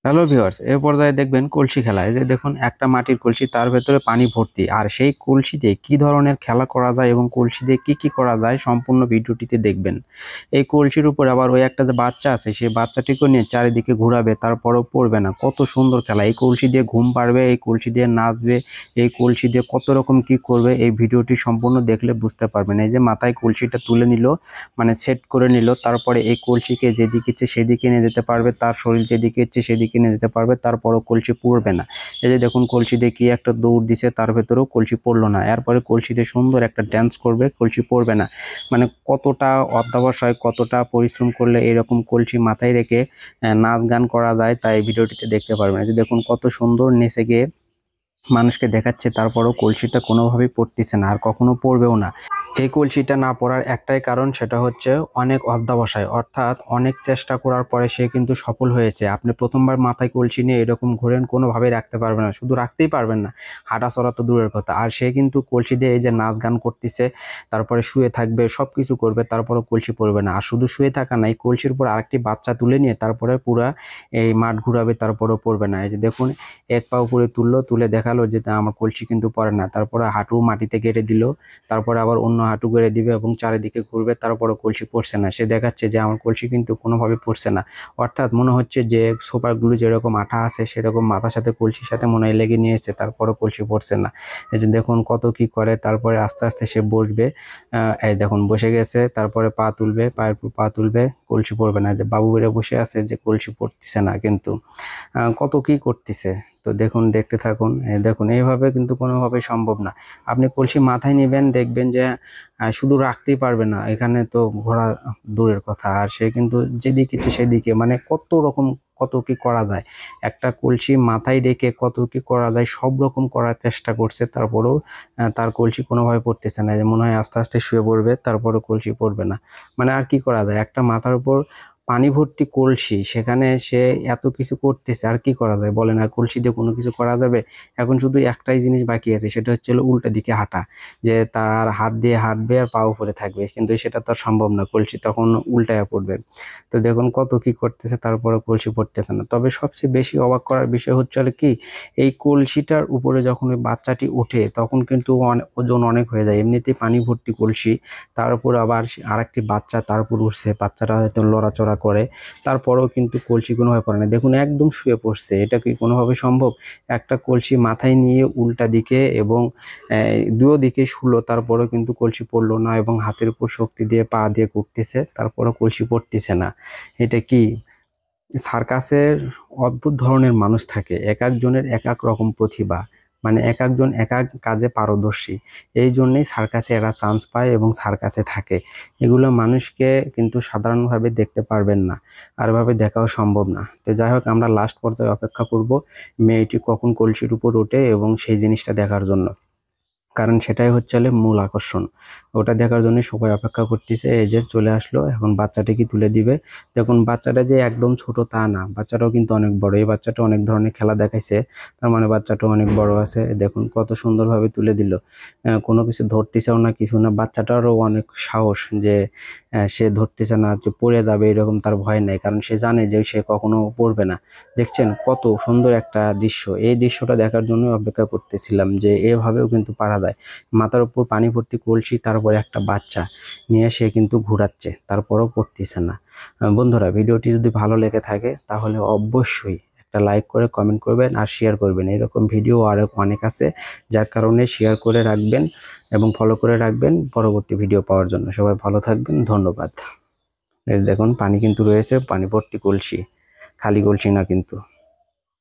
Hello viewers, এ পর্যায়ে দেখবেন কলসি খেলা। এই যে দেখুন একটা মাটির কলসি, তার ভেতরে পানি ভর্তি, আর সেই কলসি দিয়ে কি ধরনের খেলা করা যায় এবং কলসি দিয়ে কি করা যায় সম্পূর্ণ ভিডিওটিতে দেখবেন। এই কলসির উপর আবার ওই একটা যে বাচ্চা আছে, সেই বাচ্চাটিকে নিয়ে চারিদিকে ঘোরাবে, তারপরেও পড়বে না। কত সুন্দর খেলা! এই কলসি দিয়ে ঘুম পাড়বে, এই কলসি দিয়ে নাচবে, এই কলসি দিয়ে কত রকম কি করবে, এই ভিডিওটি সম্পূর্ণ দেখলে বুঝতে পারবেন। এই যে মাথায় কলসিটা তুলে নিল, মানে সেট করে নিল, তারপরে এই কলসিকে যেদিকে ইচ্ছে সেদিকে নিয়ে যেতে পারবে, তার শরীর যেদিকে ইচ্ছে সেদিকে নিয়ে যেতে পারবে, তারপরও কলসি পড়বে না। এই যে দেখুন কলসি দিয়ে কি একটা দৌড় দিছে, তার ভেতরেও কলসি পড়লো না। এরপরে কলসি দিয়ে সুন্দর একটা ড্যান্স করবে, কলসি পড়বে না। মানে কতটা অধ্যবসায়, কতটা পরিশ্রম করলে এরকম কলসি মাথায় রেখে নাচ গান করা যায়, তাই ভিডিওটিতে দেখতে পারবেন। এই যে দেখুন কত সুন্দর নেচে গিয়ে মানুষকে দেখাচ্ছে, তারপরও কলসিটা কোনোভাবেই পড়তেছে না, আর কখনো পড়বেও না। এই কলসিটা না পড়ার একটাই কারণ, সেটা হচ্ছে অনেক অধ্যবসায়, অর্থাৎ অনেক চেষ্টা করার পরে সে কিন্তু সফল হয়েছে। আপনি প্রথমবার মাথায় কলসি নিয়ে এরকম ঘোরেন, কোনোভাবেই রাখতে পারবেন না, শুধু রাখতেই পারবেন না, হাঁটা চলা তো দূরের কথা। আর সে কিন্তু কলসি দিয়ে এই যে নাচ গান করতেছে, তারপরে শুয়ে থাকবে, সব কিছু করবে, তারপরে কলসি পড়বে না। আর শুধু শুয়ে থাকা না, এই কলসির উপর আরেকটি বাচ্চা তুলে নিয়ে তারপরে পুরা এই মাঠ ঘুরাবে, তারপরেও পড়বে না। এই যে দেখুন এক পা উপরে তুললো, তুলে দেখালো যে আমার কলসি কিন্তু পড়ে না, তারপরে হাঁটু মাটিতে গেড়ে দিল, তারপরে আবার অন্য হাঁটু গেড়ে দিবে এবং চারিদিকে ঘুরবে, তারপরে কলসি পড়ছে না। সে দেখাচ্ছে যে আমার কলসি কিন্তু কোনোভাবে পড়ছে না। অর্থাৎ মনে হচ্ছে যে সুপার গ্লু যেরকম আঠা আছে, সেরকম মাথার সাথে কলসির সাথে মনে হয় লেগে নিয়েছে, তারপরে কলসি পড়ছে না। এই যে দেখুন কত কি করে, তারপরে আস্তে আস্তে সে বসবে। এই দেখুন বসে গেছে, তারপরে পা তুলবে, পায়ের উপর পা তুলবে, কলসি পড়বে না। যে বাবু বেড়ে বসে আছে, যে কলসি পড়তেছে না, কিন্তু কত কি করতেছে। তো দেখুন, দেখতে থাকুন। দেখুন এইভাবে কিন্তু কোনোভাবেই সম্ভব না। আপনি কলসি মাথায় নেবেন, দেখবেন যে শুধু রাখতেই পারবে না, এখানে তো ঘোরা দূরের কথা। আর সে কিন্তু যেদিকে ইচ্ছে সেদিকে, মানে কত রকম কত কি করা যায়, একটা কলসি মাথায় রেখে কত কি করা যায় সব রকম করার চেষ্টা করছে, তারপরেও তার কলসি কোনোভাবে পড়তেছে না। যে মনে হয় আস্তে আস্তে শুয়ে পড়বে, তারপরে কলসি পড়বে না। মানে আর কি করা যায়, একটা মাথার উপর পানি ভর্তি কলসি, সেখানে সে এত কিছু করতেছে, আর কি করা যায় বলেন? আর কলসি দিয়ে কোনো কিছু করা যাবে? এখন শুধু একটাই জিনিস বাকি আছে, সেটা হচ্ছে উল্টা দিকে হাঁটা, যে তার হাত দিয়ে হাঁটবে আর পা উপরে থাকবে, কিন্তু সেটা তো আর সম্ভব না, কলসি তখন উল্টায় পড়বে। তো দেখুন কত কি করতেছে, তারপরে কলসি পড়তেছে না। তবে সবচেয়ে বেশি অবাক করার বিষয় হচ্ছে কি, এই কলসিটার উপরে যখন ওই বাচ্চাটি ওঠে, তখন কিন্তু ওজন অনেক হয়ে যায়। এমনিতেই পানি ভর্তি কলসি, তার উপর আবার আরেকটি বাচ্চা তার উপর উঠছে, বাচ্চাটা হয়তো লড়াচড়া করে, তারপরেও কিন্তু কলসি কোনোভাবে পড়ে না। দেখুন একদম শুয়ে পড়ছে, এটা কি কোনোভাবে সম্ভব? একটা কলসি মাথায় নিয়ে উল্টা দিকে এবং দুও দিকে শুলো, তারপরেও কিন্তু কলসি পড়লো না, এবং হাতের উপর শক্তি দিয়ে পা দিয়ে ঘুরতেছে, তারপরেও কলসি পড়তেছে না। এটা কি? সার্কাসের অদ্ভুত ধরনের মানুষ থাকে, এক একজনের এক এক রকম প্রতিভা, মানে এক একজন এক এক কাজে পারদর্শী। এই জন্যেই সার্কাসে এরা চান্স পায় এবং সার্কাসে থাকে। এগুলো মানুষকে কিন্তু সাধারণভাবে দেখতে পারবেন না, আর এভাবে দেখাও সম্ভব না। তো যাই হোক, আমরা লাস্ট পর্যায়ে অপেক্ষা করব মেয়েটি কখন কলসির উপর ওঠে এবং সেই জিনিসটা দেখার জন্য, কারণ সেটাই হচ্ছে মূল আকর্ষণ। ওটা দেখার জন্য সবাই অপেক্ষা করতেছে। এই যে চলে আসলো, এখন বাচ্চাটাকে তুলে দিবে। দেখুন বাচ্চাটা যে একদম ছোট তা না, বাচ্চাটাও কিন্তু অনেক বড়। এই বাচ্চাটা অনেক ধরনের খেলা দেখাইছে, তার মানে বাচ্চাটাও অনেক বড় আছে। দেখুন কত সুন্দরভাবে তুলে দিল, কোনো কিছু ধরতেছেও না, কিছু না। বাচ্চাটারও অনেক সাহস, যে সে ধরতেছে না, যে পড়ে যাবে এরকম তার ভয় নেই, কারণ সে জানে যে সে কখনো পড়বে না। দেখছেন কত সুন্দর একটা দৃশ্য। এই দৃশ্যটা দেখার জন্য অপেক্ষা করতেছিলাম, যে এভাবেও কিন্তু পারা যায়। মাথার উপর পানি ভর্তি কলসি, তারপরে একটা বাচ্চা নিয়ে সে কিন্তু ঘোরাচ্ছে, তারপরেও পড়তেছে না। বন্ধুরা, ভিডিওটি যদি ভালো লেগে থাকে তাহলে অবশ্যই একটা লাইক করে কমেন্ট করবেন আর শেয়ার করবেন। এরকম ভিডিও আরও অনেক আছে, যার কারণে শেয়ার করে রাখবেন এবং ফলো করে রাখবেন পরবর্তী ভিডিও পাওয়ার জন্য। সবাই ভালো থাকবেন, ধন্যবাদ। এই দেখুন পানি কিন্তু রয়েছে, পানি ভর্তি কলসি, খালি কলসি না কিন্তু।